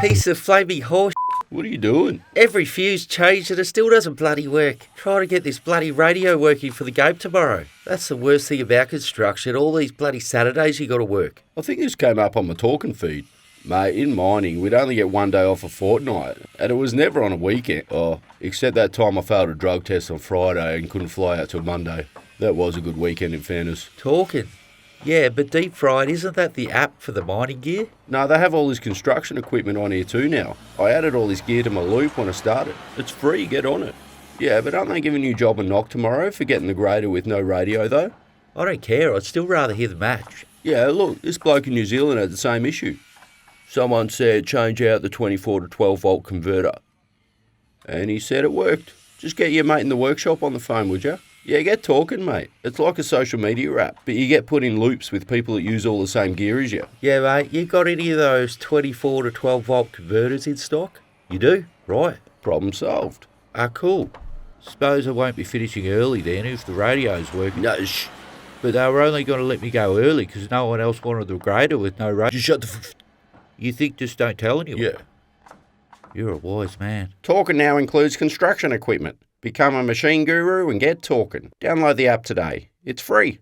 Piece of flaming horse. What are you doing? Every fuse changed and it still doesn't bloody work. Try to get this bloody radio working for the game tomorrow. That's the worst thing about construction. All these bloody Saturdays you got to work. I think this came up on my Torqn feed. Mate, in mining, we'd only get one day off a fortnight, and it was never on a weekend. Oh, except that time I failed a drug test on Friday and couldn't fly out till Monday. That was a good weekend in fairness. Torqn. Yeah, but deep fried, isn't that the app for the mining gear? No, they have all this construction equipment on here too now. I added all this gear to my loop when I started. It's free, get on it. Yeah, but aren't they giving you job and knock tomorrow for getting the grader with no radio though? I don't care, I'd still rather hear the match. Yeah, look, this bloke in New Zealand had the same issue. Someone said change out the 24 to 12 volt converter. And he said it worked. Just get your mate in the workshop on the phone, would you? Yeah, get Torqn, mate. It's like a social media app, but you get put in loops with people that use all the same gear as you. Yeah, mate, you got any of those 24 to 12 volt converters in stock? You do? Right. Problem solved. Ah, cool. Suppose I won't be finishing early then if the radio's working. No, shh. But they were only going to let me go early because no one else wanted the grader with no radio. Just shut the You think just don't tell anyone? Yeah. You're a wise man. Torqn now includes construction equipment. Become a machine guru and get Torqn. Download the app today. It's free.